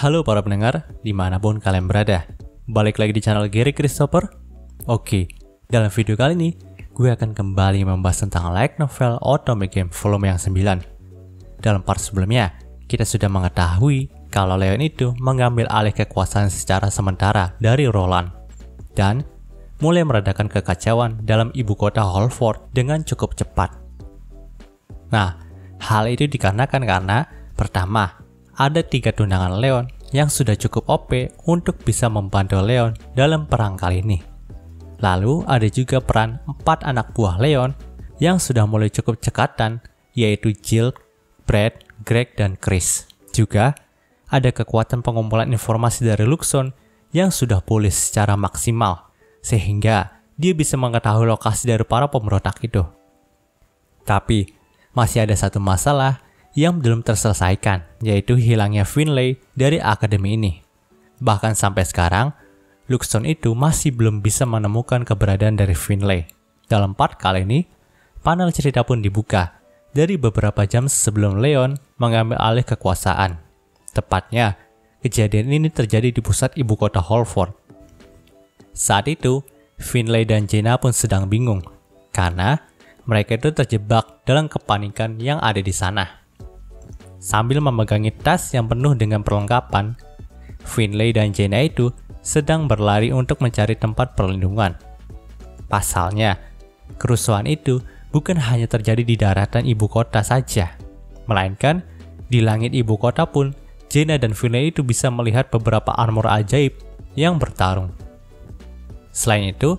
Halo para pendengar, dimanapun kalian berada. Balik lagi di channel Gary Christopher. Oke, dalam video kali ini, gue akan kembali membahas tentang light novel Otome Game volume yang 9. Dalam part sebelumnya, kita sudah mengetahui kalau Leon itu mengambil alih kekuasaan secara sementara dari Roland. Dan mulai meredakan kekacauan dalam ibu kota Holford dengan cukup cepat. Nah, hal itu dikarenakan karena pertama, ada 3 tunangan Leon yang sudah cukup OP untuk bisa membantu Leon dalam perang kali ini. Lalu ada juga peran 4 anak buah Leon yang sudah mulai cukup cekatan, yaitu Jill, Brad, Greg, dan Chris. Juga ada kekuatan pengumpulan informasi dari Luxon yang sudah pulih secara maksimal, sehingga dia bisa mengetahui lokasi dari para pemberontak itu. Tapi masih ada satu masalah yang belum terselesaikan, yaitu hilangnya Finlay dari akademi ini. Bahkan sampai sekarang, Luxon itu masih belum bisa menemukan keberadaan dari Finlay. Dalam part kali ini, panel cerita pun dibuka dari beberapa jam sebelum Leon mengambil alih kekuasaan. Tepatnya, kejadian ini terjadi di pusat ibu kota Holford. Saat itu, Finlay dan Jenna pun sedang bingung, karena mereka itu terjebak dalam kepanikan yang ada di sana. Sambil memegangi tas yang penuh dengan perlengkapan, Finlay dan Jenna itu sedang berlari untuk mencari tempat perlindungan. Pasalnya, kerusuhan itu bukan hanya terjadi di daratan ibu kota saja, melainkan di langit ibu kota pun Jenna dan Finlay itu bisa melihat beberapa armor ajaib yang bertarung. Selain itu,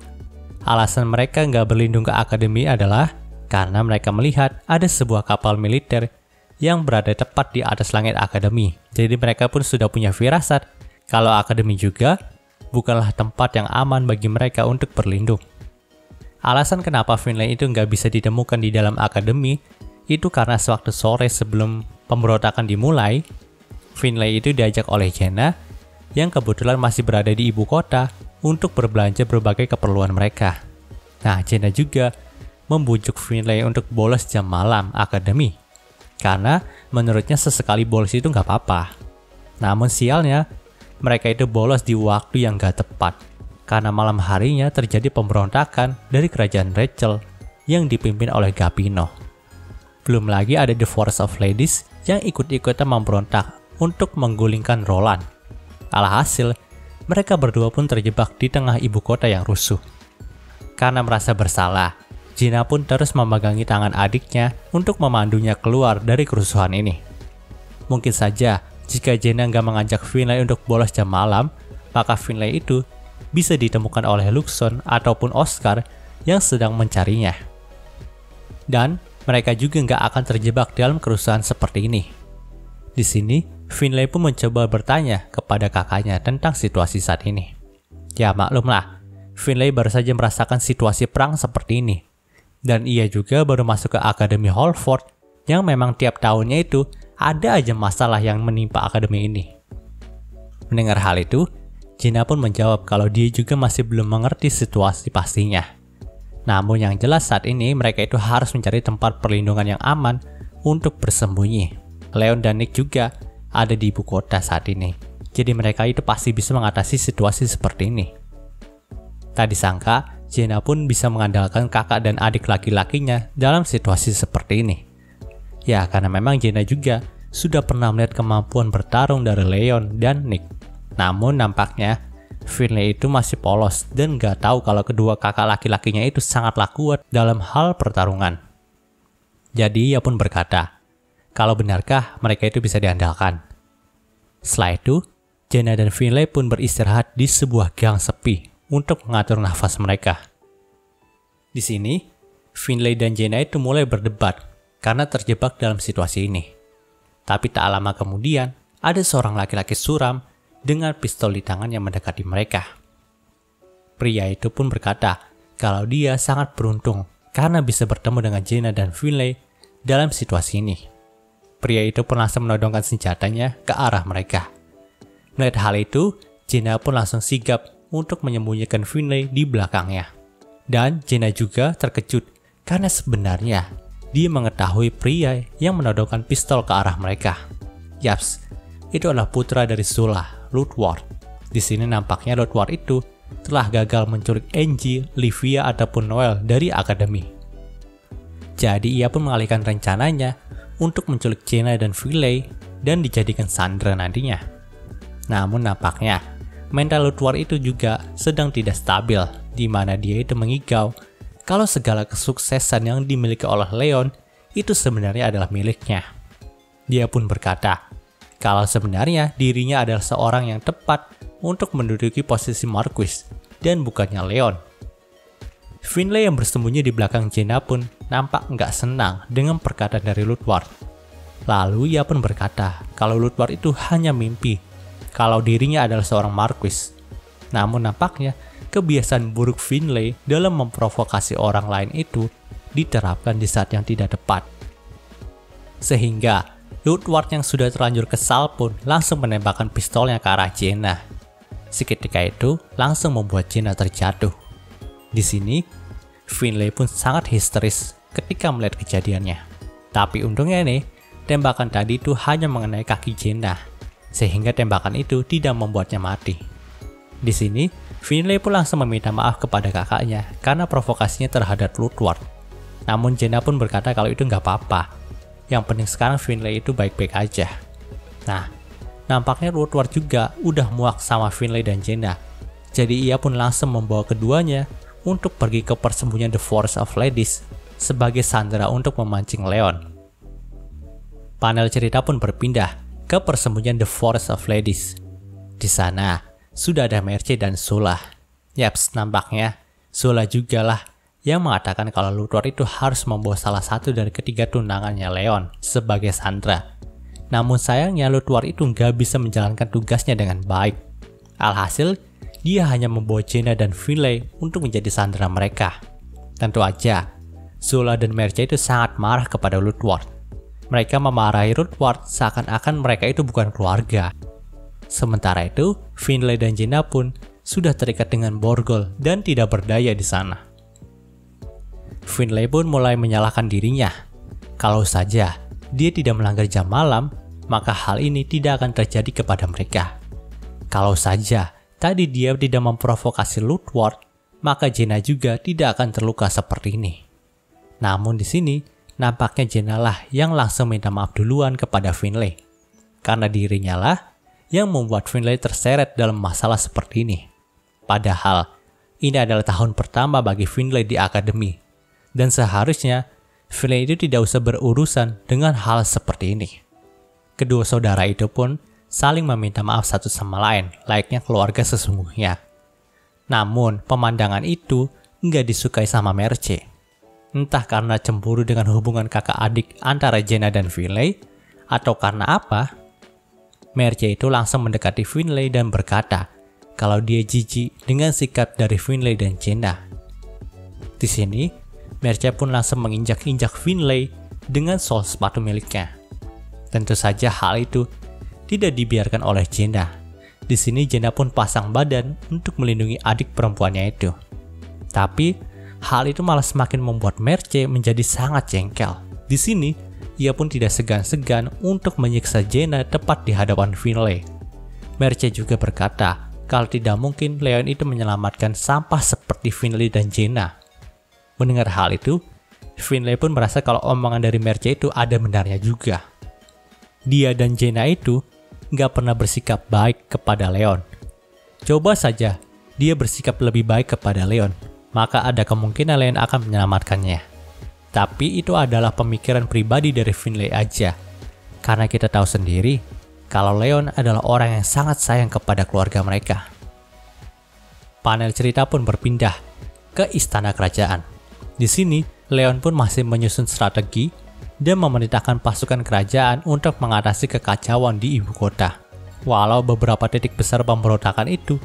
alasan mereka nggak berlindung ke akademi adalah karena mereka melihat ada sebuah kapal militer yang berada tepat di atas langit akademi. Jadi mereka pun sudah punya firasat kalau akademi juga bukanlah tempat yang aman bagi mereka untuk berlindung. Alasan kenapa Finlay itu nggak bisa ditemukan di dalam akademi itu karena sewaktu sore sebelum pemberontakan dimulai, Finlay itu diajak oleh Jenna yang kebetulan masih berada di ibu kota untuk berbelanja berbagai keperluan mereka. Nah, Jenna juga membujuk Finlay untuk bolos jam malam akademi, karena menurutnya sesekali bolos itu nggak apa-apa. Namun sialnya, mereka itu bolos di waktu yang nggak tepat, karena malam harinya terjadi pemberontakan dari kerajaan Rachel yang dipimpin oleh Gapino. Belum lagi ada The Force of Ladies yang ikut-ikutan memberontak untuk menggulingkan Roland. Alhasil, mereka berdua pun terjebak di tengah ibu kota yang rusuh. Karena merasa bersalah, Jenna pun terus memegangi tangan adiknya untuk memandunya keluar dari kerusuhan ini. Mungkin saja jika Jenna nggak mengajak Finlay untuk bolos jam malam, maka Finlay itu bisa ditemukan oleh Luxon ataupun Oscar yang sedang mencarinya. Dan mereka juga nggak akan terjebak dalam kerusuhan seperti ini. Di sini, Finlay pun mencoba bertanya kepada kakaknya tentang situasi saat ini. Ya maklumlah, Finlay baru saja merasakan situasi perang seperti ini. Dan ia juga baru masuk ke Akademi Holford yang memang tiap tahunnya itu ada aja masalah yang menimpa akademi ini. Mendengar hal itu, Jenna pun menjawab kalau dia juga masih belum mengerti situasi pastinya. Namun yang jelas saat ini mereka itu harus mencari tempat perlindungan yang aman untuk bersembunyi. Leon dan Nick juga ada di ibu kota saat ini. Jadi mereka itu pasti bisa mengatasi situasi seperti ini. Tak disangka, Jenna pun bisa mengandalkan kakak dan adik laki-lakinya dalam situasi seperti ini. Ya, karena memang Jenna juga sudah pernah melihat kemampuan bertarung dari Leon dan Nick. Namun nampaknya Finlay itu masih polos dan gak tahu kalau kedua kakak laki-lakinya itu sangatlah kuat dalam hal pertarungan. Jadi ia pun berkata, kalau benarkah mereka itu bisa diandalkan. Setelah itu, Jenna dan Finlay pun beristirahat di sebuah gang sepi untuk mengatur nafas mereka. Di sini, Finlay dan Jenna itu mulai berdebat karena terjebak dalam situasi ini. Tapi tak lama kemudian, ada seorang laki-laki suram dengan pistol di tangan yang mendekati mereka. Pria itu pun berkata kalau dia sangat beruntung karena bisa bertemu dengan Jenna dan Finlay dalam situasi ini. Pria itu pun langsung menodongkan senjatanya ke arah mereka. Melihat hal itu, Jenna pun langsung sigap untuk menyembunyikan Finlay di belakangnya. Dan Jenna juga terkejut karena sebenarnya dia mengetahui pria yang menodongkan pistol ke arah mereka. Yaps, itu adalah putra dari Zula, Ludwig. Di sini nampaknya Ludwig itu telah gagal menculik Angie, Livia, ataupun Noel dari akademi. Jadi ia pun mengalihkan rencananya untuk menculik Jenna dan Finlay dan dijadikan sandera nantinya. Namun nampaknya mental Ludwig itu juga sedang tidak stabil, di mana dia itu mengigau kalau segala kesuksesan yang dimiliki oleh Leon itu sebenarnya adalah miliknya. Dia pun berkata kalau sebenarnya dirinya adalah seorang yang tepat untuk menduduki posisi Marquis dan bukannya Leon. Finlay yang bersembunyi di belakang Jenna pun nampak nggak senang dengan perkataan dari Ludwig. Lalu ia pun berkata kalau Ludwig itu hanya mimpi, kalau dirinya adalah seorang Marquis. Namun nampaknya kebiasaan buruk Finlay dalam memprovokasi orang lain itu diterapkan di saat yang tidak tepat. Sehingga Ludwig yang sudah terlanjur kesal pun langsung menembakkan pistolnya ke arah Jenna. Seketika itu langsung membuat Jenna terjatuh. Di sini, Finlay pun sangat histeris ketika melihat kejadiannya. Tapi untungnya nih, tembakan tadi itu hanya mengenai kaki Jenna, sehingga tembakan itu tidak membuatnya mati. Di sini, Finlay pun langsung meminta maaf kepada kakaknya karena provokasinya terhadap Ludwig. Namun Jenna pun berkata kalau itu nggak apa-apa. Yang penting sekarang Finlay itu baik-baik aja. Nah, nampaknya Ludwig juga udah muak sama Finlay dan Jenna. Jadi ia pun langsung membawa keduanya untuk pergi ke persembunyian The Forest of Ladies sebagai sandera untuk memancing Leon. Panel cerita pun berpindah ke persembunyian The Forest of Ladies. Di sana sudah ada Merce dan Zula. Yaps, nampaknya Zula juga lah yang mengatakan kalau Ludwig itu harus membawa salah satu dari ketiga tunangannya Leon sebagai sandera. Namun sayangnya Ludwig itu nggak bisa menjalankan tugasnya dengan baik. Alhasil, dia hanya membawa Jenna dan Finlay untuk menjadi sandera mereka. Tentu aja, Zula dan Merce itu sangat marah kepada Ludwig. Mereka memarahi Ludwig seakan-akan mereka itu bukan keluarga. Sementara itu, Finlay dan Jenna pun sudah terikat dengan borgol dan tidak berdaya di sana. Finlay pun mulai menyalahkan dirinya. Kalau saja dia tidak melanggar jam malam, maka hal ini tidak akan terjadi kepada mereka. Kalau saja tadi dia tidak memprovokasi Ludwig, maka Jenna juga tidak akan terluka seperti ini. Namun di sini, nampaknya Jenna lah yang langsung minta maaf duluan kepada Finlay. Karena dirinya lah yang membuat Finlay terseret dalam masalah seperti ini. Padahal, ini adalah tahun pertama bagi Finlay di akademi. Dan seharusnya, Finlay itu tidak usah berurusan dengan hal seperti ini. Kedua saudara itu pun saling meminta maaf satu sama lain, layaknya keluarga sesungguhnya. Namun, pemandangan itu nggak disukai sama Merce. Entah karena cemburu dengan hubungan kakak adik antara Jenna dan Finlay, atau karena apa, Merce itu langsung mendekati Finlay dan berkata kalau dia jijik dengan sikap dari Finlay dan Jenna. Di sini, Merce pun langsung menginjak-injak Finlay dengan sol sepatu miliknya. Tentu saja hal itu tidak dibiarkan oleh Jenna. Di sini Jenna pun pasang badan untuk melindungi adik perempuannya itu. Tapi hal itu malah semakin membuat Merce menjadi sangat jengkel. Di sini ia pun tidak segan-segan untuk menyiksa Jenna tepat di hadapan Finlay. Merce juga berkata kalau tidak mungkin Leon itu menyelamatkan sampah seperti Finlay dan Jenna. Mendengar hal itu, Finlay pun merasa kalau omongan dari Merce itu ada benarnya juga. Dia dan Jenna itu nggak pernah bersikap baik kepada Leon. Coba saja dia bersikap lebih baik kepada Leon, maka ada kemungkinan Leon akan menyelamatkannya. Tapi itu adalah pemikiran pribadi dari Finlay aja. Karena kita tahu sendiri kalau Leon adalah orang yang sangat sayang kepada keluarga mereka. Panel cerita pun berpindah ke istana kerajaan. Di sini, Leon pun masih menyusun strategi dan memerintahkan pasukan kerajaan untuk mengatasi kekacauan di ibu kota. Walau beberapa titik besar pemberontakan itu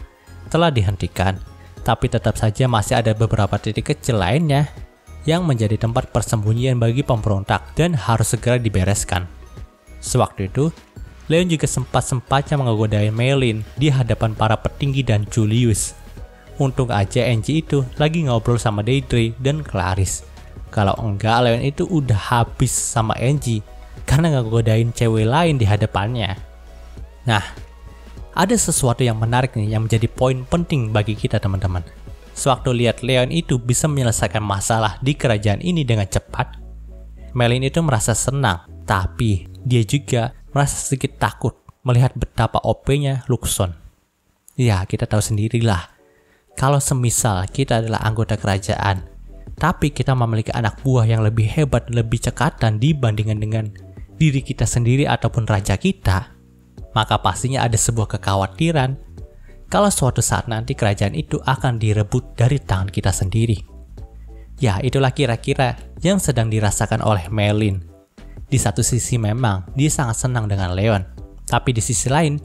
telah dihentikan, tapi tetap saja masih ada beberapa titik kecil lainnya yang menjadi tempat persembunyian bagi pemberontak dan harus segera dibereskan. Sewaktu itu, Leon juga sempat-sempatnya menggodai Maylin di hadapan para petinggi dan Julius. Untung aja Angie itu lagi ngobrol sama Deidre dan Clarice. Kalau enggak, Leon itu udah habis sama Angie karena ngegodain cewek lain di hadapannya. Nah, ada sesuatu yang menarik nih yang menjadi poin penting bagi kita teman-teman. Sewaktu lihat Leon itu bisa menyelesaikan masalah di kerajaan ini dengan cepat, Merlin itu merasa senang, tapi dia juga merasa sedikit takut melihat betapa OP-nya Luxon. Ya, kita tahu sendirilah, kalau semisal kita adalah anggota kerajaan, tapi kita memiliki anak buah yang lebih hebat, lebih cekatan dibandingkan dengan diri kita sendiri ataupun raja kita, maka pastinya ada sebuah kekhawatiran kalau suatu saat nanti kerajaan itu akan direbut dari tangan kita sendiri. Ya, itulah kira-kira yang sedang dirasakan oleh Merlin. Di satu sisi memang dia sangat senang dengan Leon, tapi di sisi lain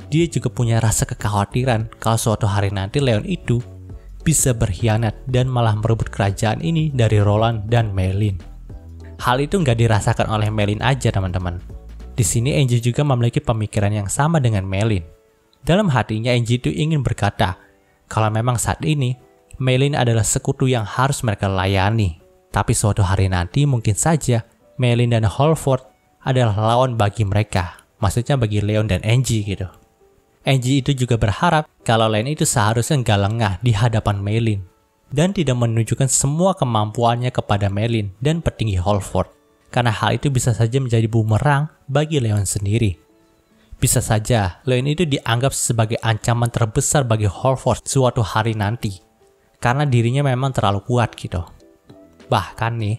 dia juga punya rasa kekhawatiran kalau suatu hari nanti Leon itu bisa berkhianat dan malah merebut kerajaan ini dari Roland dan Merlin. Hal itu nggak dirasakan oleh Merlin aja teman-teman. Di sini Angie juga memiliki pemikiran yang sama dengan Merlin. Dalam hatinya Angie itu ingin berkata, kalau memang saat ini Merlin adalah sekutu yang harus mereka layani. Tapi suatu hari nanti mungkin saja Merlin dan Halford adalah lawan bagi mereka. Maksudnya bagi Leon dan Angie gitu. Angie itu juga berharap kalau Leon itu seharusnya nggak lengah di hadapan Merlin dan tidak menunjukkan semua kemampuannya kepada Merlin dan petinggi Halford. Karena hal itu bisa saja menjadi bumerang bagi Leon sendiri. Bisa saja Leon itu dianggap sebagai ancaman terbesar bagi Halford suatu hari nanti. Karena dirinya memang terlalu kuat gitu. Bahkan nih,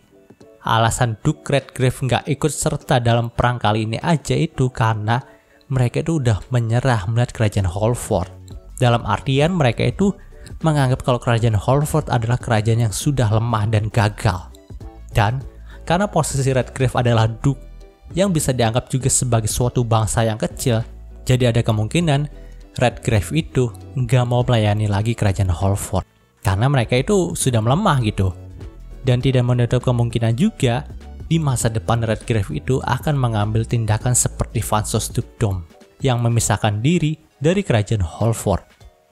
alasan Duke Redgrave nggak ikut serta dalam perang kali ini aja itu karena mereka itu udah menyerah melihat kerajaan Halford. Dalam artian mereka itu menganggap kalau kerajaan Halford adalah kerajaan yang sudah lemah dan gagal. Dan karena posisi Redgrave adalah Duke yang bisa dianggap juga sebagai suatu bangsa yang kecil, jadi ada kemungkinan Redgrave itu nggak mau melayani lagi kerajaan Halford karena mereka itu sudah melemah gitu. Dan tidak menutup kemungkinan juga di masa depan Redgrave itu akan mengambil tindakan seperti Vansos Dukedom yang memisahkan diri dari kerajaan Halford.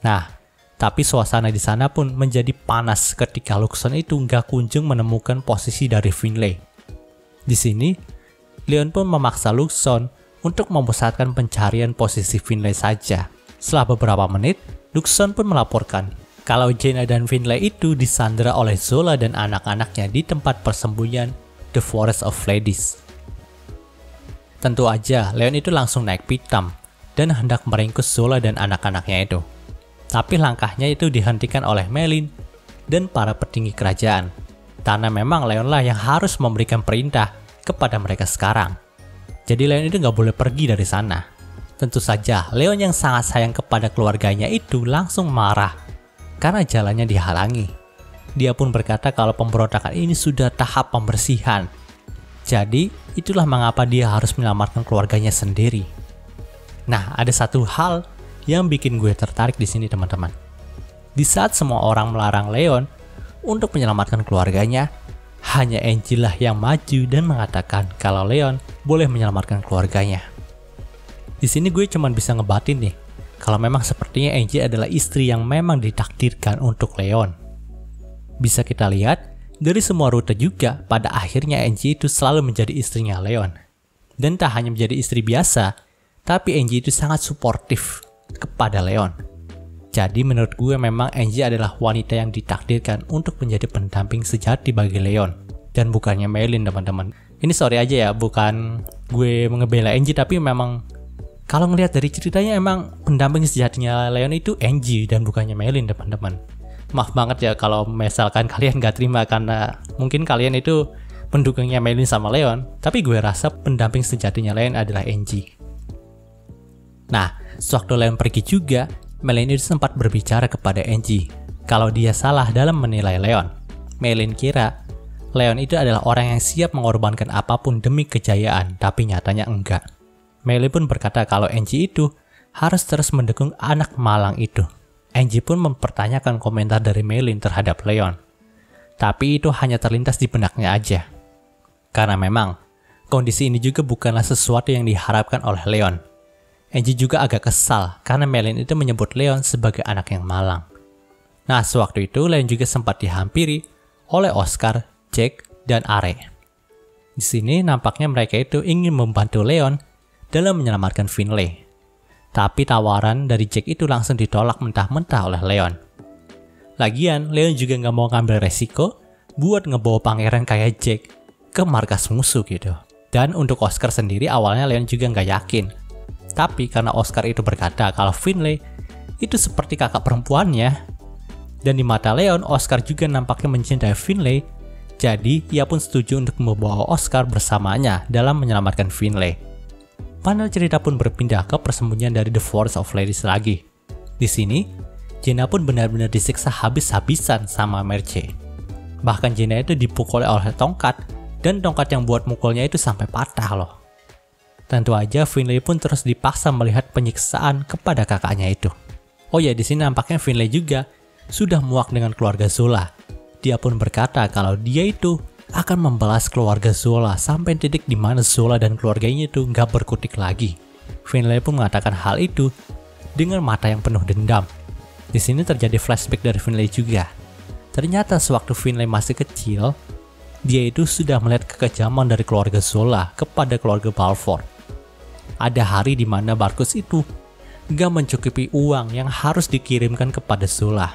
Nah, tapi suasana di sana pun menjadi panas ketika Luxon itu nggak kunjung menemukan posisi dari Finlay. Di sini Leon pun memaksa Luxon untuk memusatkan pencarian posisi Finlay saja. Setelah beberapa menit, Luxon pun melaporkan kalau Jaina dan Finlay itu disandera oleh Zola dan anak-anaknya di tempat persembunyian The Forest of Ladies. Tentu aja, Leon itu langsung naik pitam dan hendak meringkus Zola dan anak-anaknya itu. Tapi langkahnya itu dihentikan oleh Merlin dan para petinggi kerajaan. Karena memang Leonlah yang harus memberikan perintah kepada mereka sekarang. Jadi Leon itu nggak boleh pergi dari sana. Tentu saja Leon yang sangat sayang kepada keluarganya itu langsung marah karena jalannya dihalangi. Dia pun berkata kalau pemberontakan ini sudah tahap pembersihan. Jadi itulah mengapa dia harus menyelamatkan keluarganya sendiri. Nah, ada satu hal yang bikin gue tertarik di sini teman-teman. Di saat semua orang melarang Leon untuk menyelamatkan keluarganya, hanya Angie lah yang maju dan mengatakan kalau Leon boleh menyelamatkan keluarganya. Di sini gue cuma bisa ngebatin nih, kalau memang sepertinya Angie adalah istri yang memang ditakdirkan untuk Leon. Bisa kita lihat dari semua rute juga, pada akhirnya Angie itu selalu menjadi istrinya Leon. Dan tak hanya menjadi istri biasa, tapi Angie itu sangat suportif kepada Leon. Jadi menurut gue memang Angie adalah wanita yang ditakdirkan untuk menjadi pendamping sejati bagi Leon. Dan bukannya Merlin teman-teman. Ini sorry aja ya, bukan gue mengebela Angie, tapi memang kalau ngelihat dari ceritanya emang pendamping sejatinya Leon itu Angie dan bukannya Merlin teman-teman. Maaf banget ya kalau misalkan kalian gak terima karena mungkin kalian itu pendukungnya Merlin sama Leon. Tapi gue rasa pendamping sejatinya Leon adalah Angie. Nah, sewaktu Leon pergi juga, Merlin itu sempat berbicara kepada Angie kalau dia salah dalam menilai Leon. Merlin kira Leon itu adalah orang yang siap mengorbankan apapun demi kejayaan, tapi nyatanya enggak. Merlin pun berkata kalau Angie itu harus terus mendukung anak malang itu. Angie pun mempertanyakan komentar dari Merlin terhadap Leon. Tapi itu hanya terlintas di benaknya aja. Karena memang, kondisi ini juga bukanlah sesuatu yang diharapkan oleh Leon. Angie juga agak kesal karena Merlin itu menyebut Leon sebagai anak yang malang. Nah, sewaktu itu Leon juga sempat dihampiri oleh Oscar, Jack, dan Are. Di sini nampaknya mereka itu ingin membantu Leon dalam menyelamatkan Finlay. Tapi tawaran dari Jack itu langsung ditolak mentah-mentah oleh Leon. Lagian, Leon juga nggak mau ngambil resiko buat ngebawa pangeran kayak Jack ke markas musuh gitu. Dan untuk Oscar sendiri awalnya Leon juga nggak yakin. Tapi karena Oscar itu berkata kalau Finlay itu seperti kakak perempuannya, dan di mata Leon, Oscar juga nampaknya mencintai Finlay, jadi ia pun setuju untuk membawa Oscar bersamanya dalam menyelamatkan Finlay. Panel cerita pun berpindah ke persembunyian dari The Forest of Ladies lagi. Di sini, Jenna pun benar-benar disiksa habis-habisan sama Merce. Bahkan Jenna itu dipukul oleh tongkat, dan tongkat yang buat mukulnya itu sampai patah loh. Tentu aja Finlay pun terus dipaksa melihat penyiksaan kepada kakaknya itu. Oh ya, di sini nampaknya Finlay juga sudah muak dengan keluarga Zola. Dia pun berkata kalau dia itu akan membalas keluarga Zola sampai titik di mana Zola dan keluarganya itu nggak berkutik lagi. Finlay pun mengatakan hal itu dengan mata yang penuh dendam. Di sini terjadi flashback dari Finlay juga. Ternyata sewaktu Finlay masih kecil, dia itu sudah melihat kekejaman dari keluarga Zola kepada keluarga Balfour. Ada hari di mana Marcus itu gak mencukupi uang yang harus dikirimkan kepada Zola.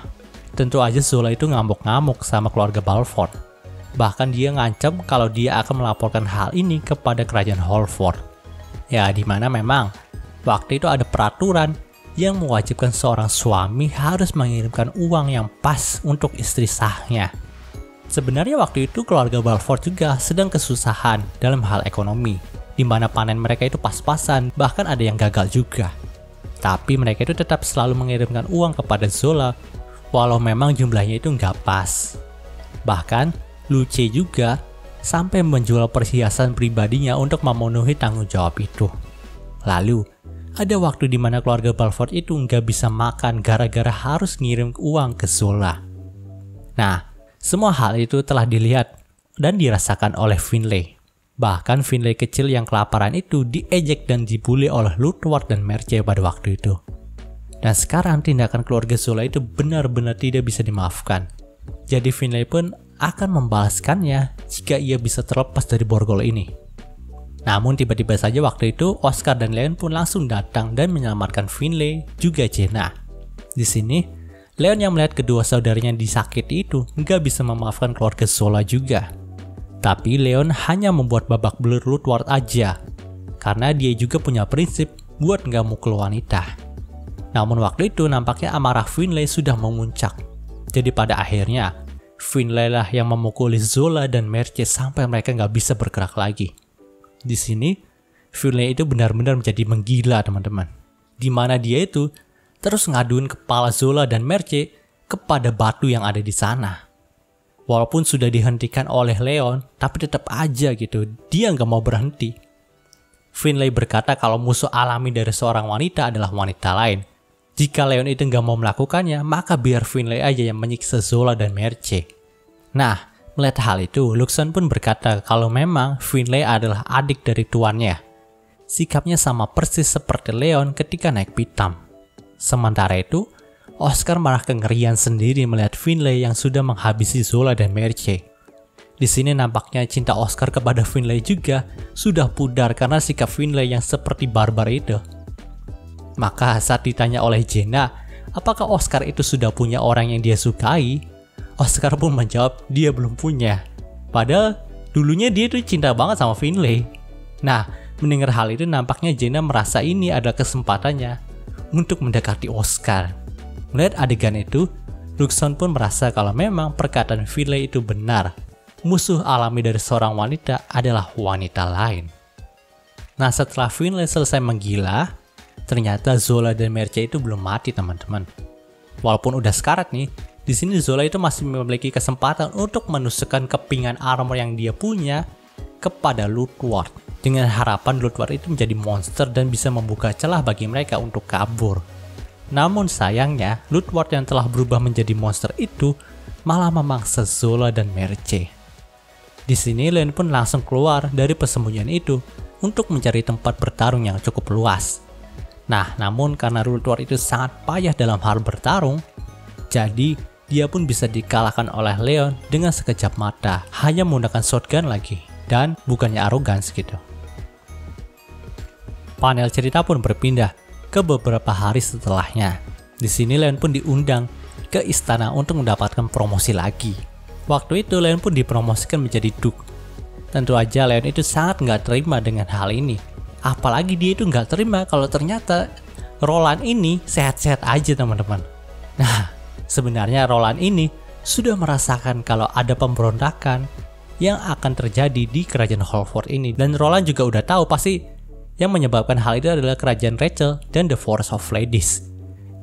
Tentu aja Zola itu ngamuk-ngamuk sama keluarga Balfour. Bahkan dia ngancam kalau dia akan melaporkan hal ini kepada kerajaan Holford. Ya, dimana memang waktu itu ada peraturan yang mewajibkan seorang suami harus mengirimkan uang yang pas untuk istri sahnya. Sebenarnya waktu itu keluarga Balfour juga sedang kesusahan dalam hal ekonomi, di mana panen mereka itu pas-pasan, bahkan ada yang gagal juga. Tapi mereka itu tetap selalu mengirimkan uang kepada Zola, walau memang jumlahnya itu nggak pas. Bahkan, Luce juga sampai menjual perhiasan pribadinya untuk memenuhi tanggung jawab itu. Lalu, ada waktu di mana keluarga Balfour itu nggak bisa makan gara-gara harus ngirim uang ke Zola. Nah, semua hal itu telah dilihat dan dirasakan oleh Finlay. Bahkan Finlay kecil yang kelaparan itu diejek dan dibully oleh Lutward dan Merce pada waktu itu. Dan sekarang tindakan keluarga Zola itu benar-benar tidak bisa dimaafkan. Jadi Finlay pun akan membalaskannya jika ia bisa terlepas dari borgol ini. Namun tiba-tiba saja waktu itu Oscar dan Leon pun langsung datang dan menyelamatkan Finlay juga Jenna. Di sini, Leon yang melihat kedua saudaranya disakiti itu nggak bisa memaafkan keluarga Zola juga. Tapi Leon hanya membuat babak belur Lutward aja, karena dia juga punya prinsip buat nggak mukul wanita. Namun waktu itu nampaknya amarah Finlay sudah memuncak. Jadi pada akhirnya, Finlay lah yang memukuli Zola dan Merce sampai mereka nggak bisa bergerak lagi. Di sini, Finlay itu benar-benar menjadi menggila teman-teman. Dimana dia itu terus ngaduin kepala Zola dan Merce kepada batu yang ada di sana. Walaupun sudah dihentikan oleh Leon, tapi tetap aja gitu, dia nggak mau berhenti. Finlay berkata kalau musuh alami dari seorang wanita adalah wanita lain. Jika Leon itu nggak mau melakukannya, maka biar Finlay aja yang menyiksa Zola dan Merce. Nah, melihat hal itu, Luxon pun berkata kalau memang Finlay adalah adik dari tuannya. Sikapnya sama persis seperti Leon ketika naik pitam. Sementara itu, Oscar malah kengerian sendiri melihat Finlay yang sudah menghabisi Zola dan Merce. Di sini nampaknya cinta Oscar kepada Finlay juga sudah pudar karena sikap Finlay yang seperti barbar itu. Maka saat ditanya oleh Jenna, apakah Oscar itu sudah punya orang yang dia sukai? Oscar pun menjawab dia belum punya. Padahal dulunya dia tuh cinta banget sama Finlay. Nah, mendengar hal itu nampaknya Jenna merasa ini adalah kesempatannya untuk mendekati Oscar. Melihat adegan itu, Luxon pun merasa kalau memang perkataan Finlay itu benar. Musuh alami dari seorang wanita adalah wanita lain. Nah, setelah Finlay selesai menggila, ternyata Zola dan Merce itu belum mati teman-teman. Walaupun udah sekarat nih, di sini Zola itu masih memiliki kesempatan untuk menusukkan kepingan armor yang dia punya kepada Lutward. Dengan harapan Lutward itu menjadi monster dan bisa membuka celah bagi mereka untuk kabur. Namun sayangnya, Lutward yang telah berubah menjadi monster itu malah memangsa Zola dan Merce. Di sini Leon pun langsung keluar dari persembunyian itu untuk mencari tempat bertarung yang cukup luas. Nah, namun karena Lutward itu sangat payah dalam hal bertarung, jadi dia pun bisa dikalahkan oleh Leon dengan sekejap mata, hanya menggunakan shotgun lagi, dan bukannya arogan gitu. Panel cerita pun berpindah ke beberapa hari setelahnya. Di sini Leon pun diundang ke istana untuk mendapatkan promosi lagi. Waktu itu Leon pun dipromosikan menjadi Duke. Tentu aja Leon itu sangat nggak terima dengan hal ini. Apalagi dia itu nggak terima kalau ternyata Roland ini sehat-sehat aja teman-teman. Nah, sebenarnya Roland ini sudah merasakan kalau ada pemberontakan yang akan terjadi di kerajaan Holford ini. Dan Roland juga udah tahu pasti yang menyebabkan hal itu adalah kerajaan Rachel dan The Forest of Ladies.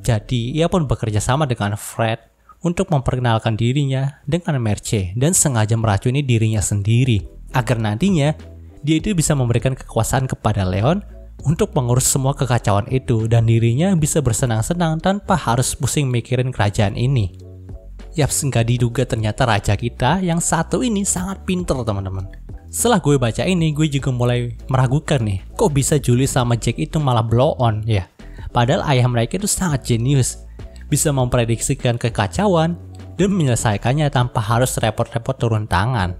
Jadi ia pun bekerja sama dengan Fred untuk memperkenalkan dirinya dengan Merce dan sengaja meracuni dirinya sendiri agar nantinya dia itu bisa memberikan kekuasaan kepada Leon untuk mengurus semua kekacauan itu dan dirinya bisa bersenang-senang tanpa harus pusing mikirin kerajaan ini. Yaps, nggak diduga ternyata raja kita yang satu ini sangat pinter teman-teman. Setelah gue baca ini, gue juga mulai meragukan nih, kok bisa Julie sama Jack itu malah blow on ya? Padahal ayah mereka itu sangat jenius, bisa memprediksikan kekacauan dan menyelesaikannya tanpa harus repot-repot turun tangan.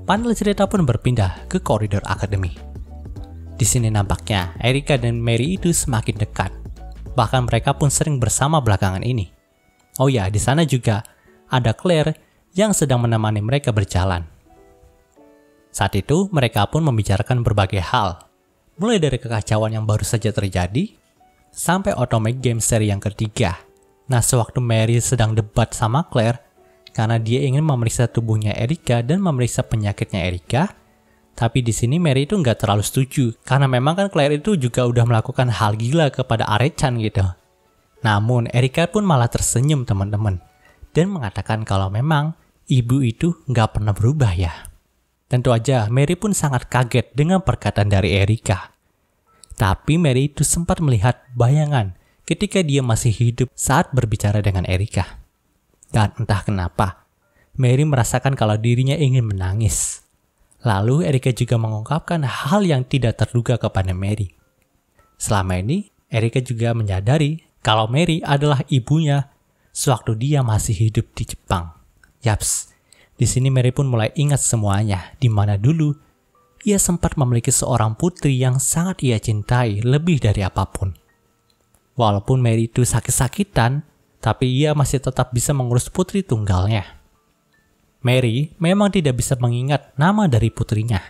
Panel cerita pun berpindah ke koridor akademi. Di sini nampaknya Erica dan Mary itu semakin dekat. Bahkan mereka pun sering bersama belakangan ini. Oh ya, di sana juga ada Claire yang sedang menemani mereka berjalan. Saat itu, mereka pun membicarakan berbagai hal, mulai dari kekacauan yang baru saja terjadi, sampai Otome Game seri yang ketiga. Nah, sewaktu Mary sedang debat sama Claire, karena dia ingin memeriksa tubuhnya Erica dan memeriksa penyakitnya Erica, tapi di sini Mary itu nggak terlalu setuju, karena memang kan Claire itu juga udah melakukan hal gila kepada Are-chan gitu. Namun, Erica pun malah tersenyum teman-teman, dan mengatakan kalau memang ibu itu nggak pernah berubah ya. Tentu aja Mary pun sangat kaget dengan perkataan dari Erica. Tapi Mary itu sempat melihat bayangan ketika dia masih hidup saat berbicara dengan Erica. Dan entah kenapa, Mary merasakan kalau dirinya ingin menangis. Lalu Erica juga mengungkapkan hal yang tidak terduga kepada Mary. Selama ini, Erica juga menyadari kalau Mary adalah ibunya sewaktu dia masih hidup di Jepang. Yaps. Di sini Mary pun mulai ingat semuanya, di mana dulu ia sempat memiliki seorang putri yang sangat ia cintai lebih dari apapun. Walaupun Mary itu sakit-sakitan, tapi ia masih tetap bisa mengurus putri tunggalnya. Mary memang tidak bisa mengingat nama dari putrinya,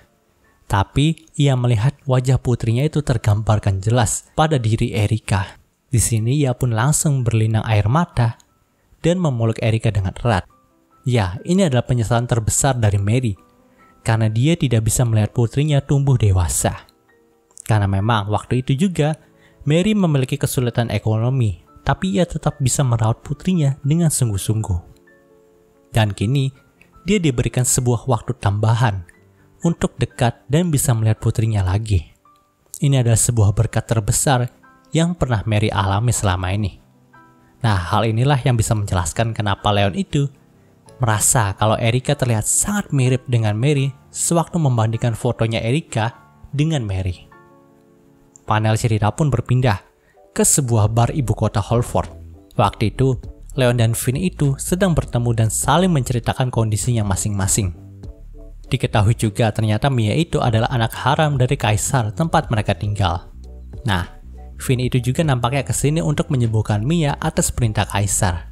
tapi ia melihat wajah putrinya itu tergambarkan jelas pada diri Erica. Di sini ia pun langsung berlinang air mata dan memeluk Erica dengan erat. Ya, ini adalah penyesalan terbesar dari Mary, karena dia tidak bisa melihat putrinya tumbuh dewasa. Karena memang waktu itu juga, Mary memiliki kesulitan ekonomi, tapi ia tetap bisa merawat putrinya dengan sungguh-sungguh. Dan kini, dia diberikan sebuah waktu tambahan untuk dekat dan bisa melihat putrinya lagi. Ini adalah sebuah berkat terbesar yang pernah Mary alami selama ini. Nah, hal inilah yang bisa menjelaskan kenapa Leon itu merasa kalau Erica terlihat sangat mirip dengan Mary sewaktu membandingkan fotonya Erica dengan Mary. Panel cerita pun berpindah ke sebuah bar ibu kota Holford. Waktu itu, Leon dan Finn itu sedang bertemu dan saling menceritakan kondisinya masing-masing. Diketahui juga ternyata Mia itu adalah anak haram dari kaisar tempat mereka tinggal. Nah, Finn itu juga nampaknya kesini untuk menyembuhkan Mia atas perintah kaisar.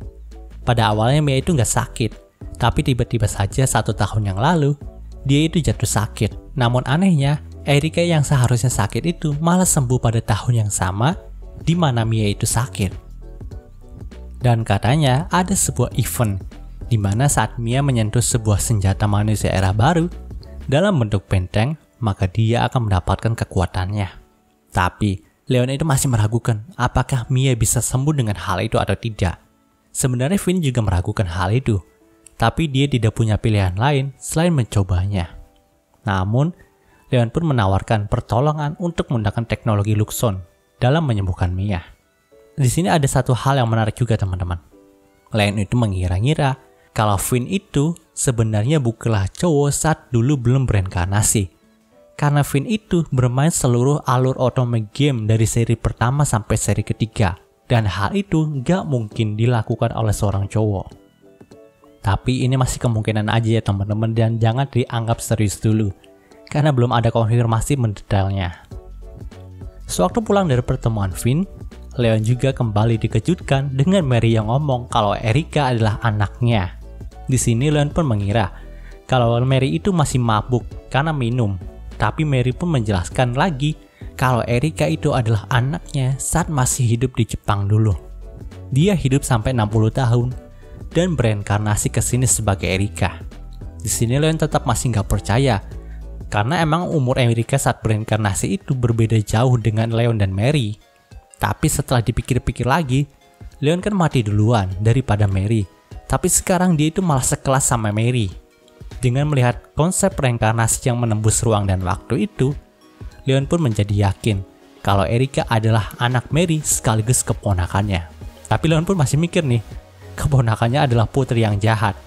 Pada awalnya Mia itu nggak sakit, tapi tiba-tiba saja 1 tahun yang lalu, dia itu jatuh sakit. Namun anehnya, Erica yang seharusnya sakit itu malah sembuh pada tahun yang sama di mana Mia itu sakit. Dan katanya ada sebuah event di mana saat Mia menyentuh sebuah senjata manusia era baru dalam bentuk benteng, maka dia akan mendapatkan kekuatannya. Tapi Leon itu masih meragukan apakah Mia bisa sembuh dengan hal itu atau tidak. Sebenarnya Finn juga meragukan hal itu, tapi dia tidak punya pilihan lain selain mencobanya. Namun, Leon pun menawarkan pertolongan untuk menggunakan teknologi Luxon dalam menyembuhkan Mia. Di sini ada satu hal yang menarik juga teman-teman. Leon itu mengira-ngira kalau Finn itu sebenarnya bukanlah cowok saat dulu belum bereinkarnasi. Karena Finn itu bermain seluruh alur Otome Game dari seri pertama sampai seri ketiga. Dan hal itu nggak mungkin dilakukan oleh seorang cowok. Tapi ini masih kemungkinan aja ya teman-teman, dan jangan dianggap serius dulu. Karena belum ada konfirmasi mendetailnya. Sewaktu pulang dari pertemuan Finn, Leon juga kembali dikejutkan dengan Mary yang ngomong kalau Erika adalah anaknya. Di sini Leon pun mengira kalau Mary itu masih mabuk karena minum, tapi Mary pun menjelaskan lagi kalau Erika itu adalah anaknya saat masih hidup di Jepang dulu. Dia hidup sampai 60 tahun dan bereinkarnasi ke sini sebagai Erika. Di sini Leon tetap masih nggak percaya karena emang umur Erika saat bereinkarnasi itu berbeda jauh dengan Leon dan Mary. Tapi setelah dipikir-pikir lagi, Leon kan mati duluan daripada Mary. Tapi sekarang dia itu malah sekelas sama Mary. Dengan melihat konsep reinkarnasi yang menembus ruang dan waktu itu, Leon pun menjadi yakin kalau Erika adalah anak Mary sekaligus keponakannya. Tapi Leon pun masih mikir nih, keponakannya adalah putri yang jahat.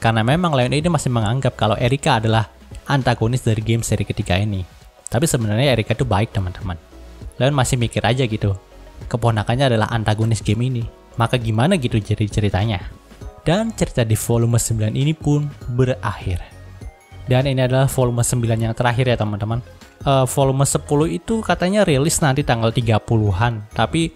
Karena memang Leon ini masih menganggap kalau Erika adalah antagonis dari game seri ketiga ini. Tapi sebenarnya Erika itu baik teman-teman. Leon masih mikir aja gitu, keponakannya adalah antagonis game ini. Maka gimana gitu jadi ceritanya. Dan cerita di volume 9 ini pun berakhir. Dan ini adalah volume 9 yang terakhir ya teman-teman. Volume 10 itu katanya rilis nanti tanggal 30-an. Tapi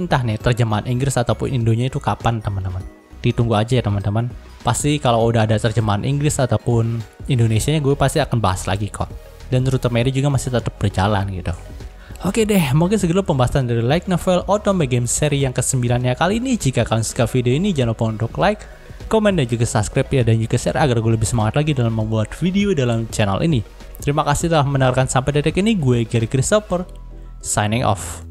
entah nih terjemahan Inggris ataupun Indonya itu kapan teman-teman. Ditunggu aja ya teman-teman. Pasti kalau udah ada terjemahan Inggris ataupun Indonesianya gue pasti akan bahas lagi kok. Dan Rute Mary juga masih tetap berjalan gitu. Oke deh, mungkin segitu pembahasan dari light novel Otome Game seri yang ke-9-nya kali ini. Jika kalian suka video ini, jangan lupa untuk like, komen, dan juga subscribe ya, dan juga share agar gue lebih semangat lagi dalam membuat video dalam channel ini. Terima kasih telah mendengarkan sampai detik ini. Gue Gary Christopher, signing off.